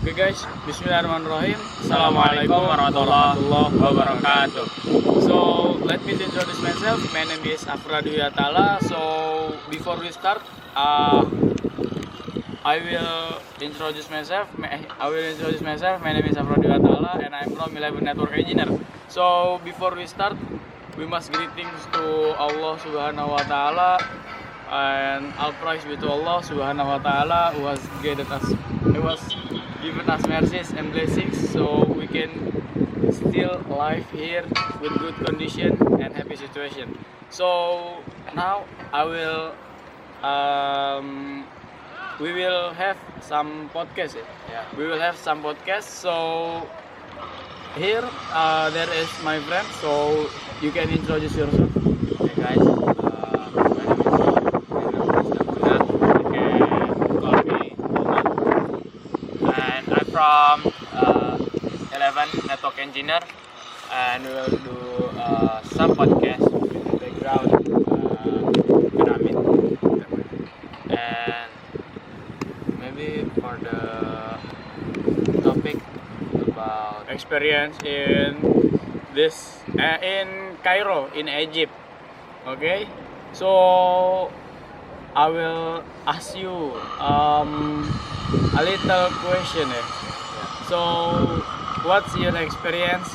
Okay guys, Bismillahirrahmanirrahim. Assalamualaikum warahmatullahi wabarakatuh. So let me introduce myself. My name is Afra Dwi Atala. So before we start, I will introduce myself. My name is Afra Dwi Atala, and I'm from 11 Network Engineer. So before we start, we must greetings to Allah Subhanahu Wa Taala, and all praise be to Allah Subhanahu Wa Taala who has given us mercies and blessings, so we can still live here with good condition and happy situation. So now we will have some podcast. We will have some podcast. So here there is my friend. So you can introduce yourself. Hey guys, my name is Abdullah. You can call me Umar. And I'm from 11 Network Engineer, and we will do some podcast with the background pyramid. And maybe for the topic about Experience in Cairo in Egypt. Okay, so I will ask you a little question. So what's your experience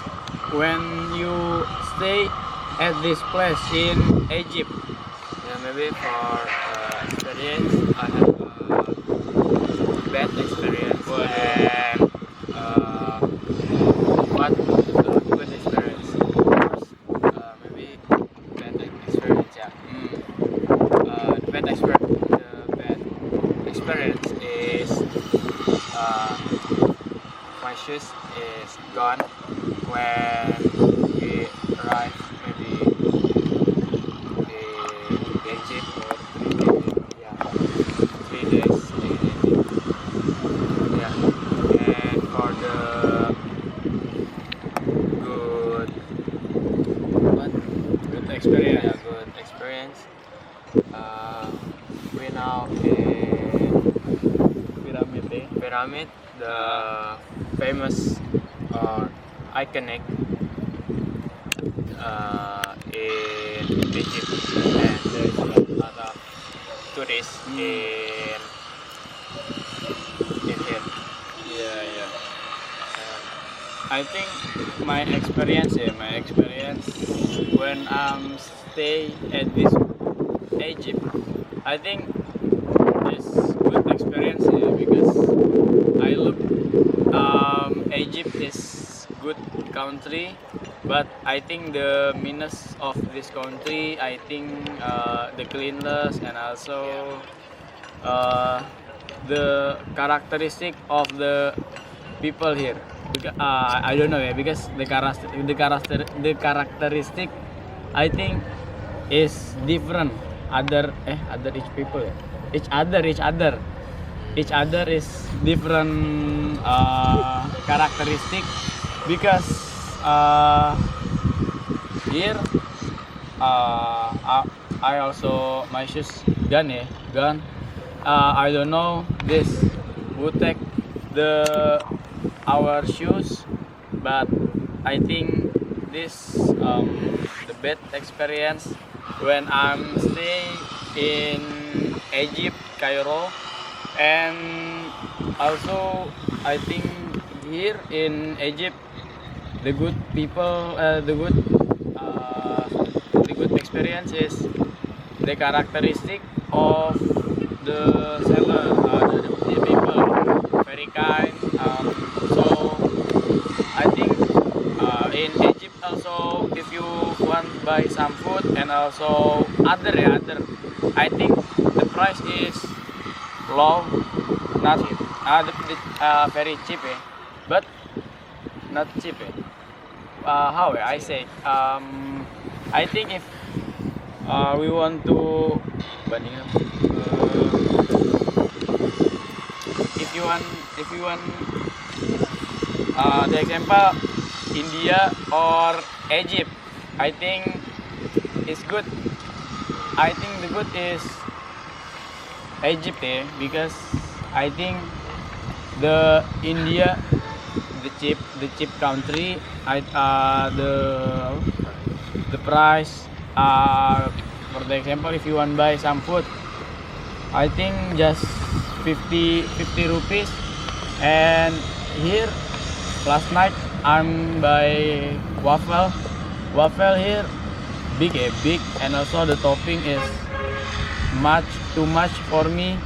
when you stay at this place in Egypt? maybe for experience, I have a bad experience and what good experience. First, maybe bad experience. Yeah. The bad experience is my shoes is gone when we arrive maybe in Egypt or 3 days in and for the good Good experience. good experience, we now in pyramid, the famous or iconic in Egypt, and there is a lot of tourists in here. Yeah. I think my experience when I'm stay at this Egypt, I think it's good experience because I look Egypt is good country, but I think the minus of this country, I think the cleanliness and also the characteristic of the people here. I don't know because the characteristic I think is different other each other is different characteristic because here I also my shoes gone. I don't know this who take our shoes, but I think this the bad experience when I'm staying in Egypt, Cairo, and also I think here in Egypt the good people, the good experience is the characteristic of the seller, the people very kind. So I think in Egypt also if you want buy some food and also other, I think the price is low, not very cheap, but not cheap. How I say? I think if we want to if you want the example India or Egypt, I think it's good. I think the good is Egypt because I think the India, the cheap country. The price. For the example, if you want buy some food, I think just 50 rupees. And here, last night I'm buy waffle. Waffle here big, and also the topping is too much for me.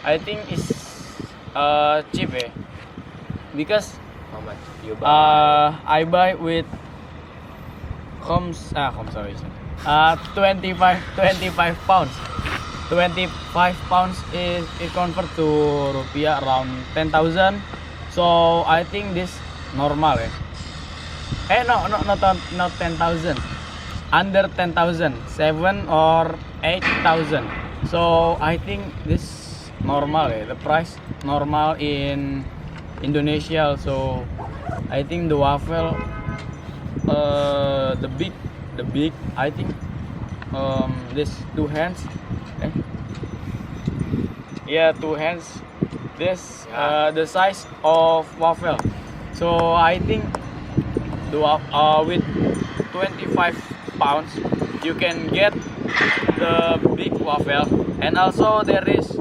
I think it's cheap, because How much you buy? I buy with sorry. 25 pounds. 25 pounds is it convert to rupiah around 10,000. So I think this normal, not 10,000. Under 10,000, 7 or 8,000. So I think this normal, the price normal in Indonesia. So I think the waffle, the big, I think this 2 hands, two hands. This the size of waffle. So I think with 25 pounds you can get the big waffle, and also there is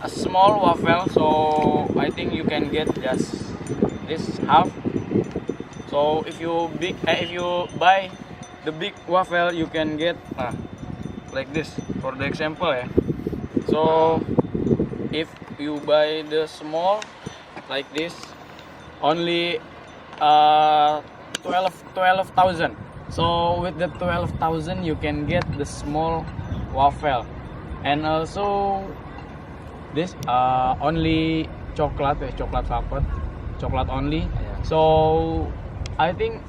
a small waffle. So I think you can get just this half. So if you buy the big waffle, you can get like this, for the example, So if you buy the small like this, only 12,000. So with the 12,000 you can get the small waffle, and also this only chocolate only. So I think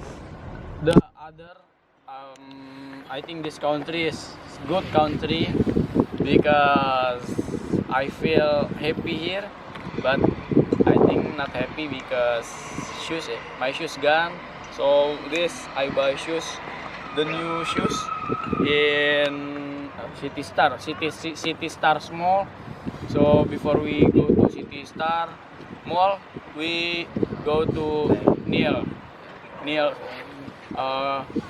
the other I think this country is good country, because I feel happy here, but I think not happy because shoes, my shoes gone. So this I buy shoes, the new shoes in City Star Mall. So before we go to City Star Mall, we go to Neil.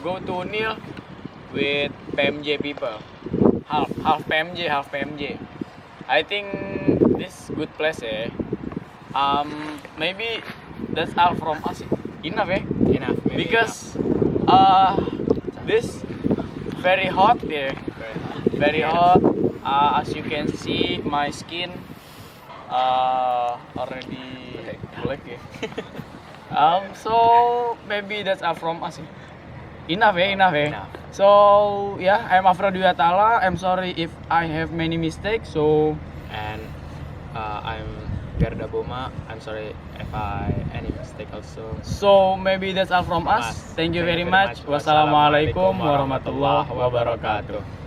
Go to Neil with PMJ people. Half PMJ. I think this good place, maybe that's all from us. Enough, Enough. Maybe because this very hot, very hot. As you can see, my skin already black, so maybe that's all from us. Enough. So yeah, I'm Afra Dwi Atala. I'm sorry if I have many mistakes. So And I'm Garda Boma. I'm sorry if I any mistake also. So maybe that's all from us. Thank you very much. Wassalamualaikum warahmatullahi wabarakatuh.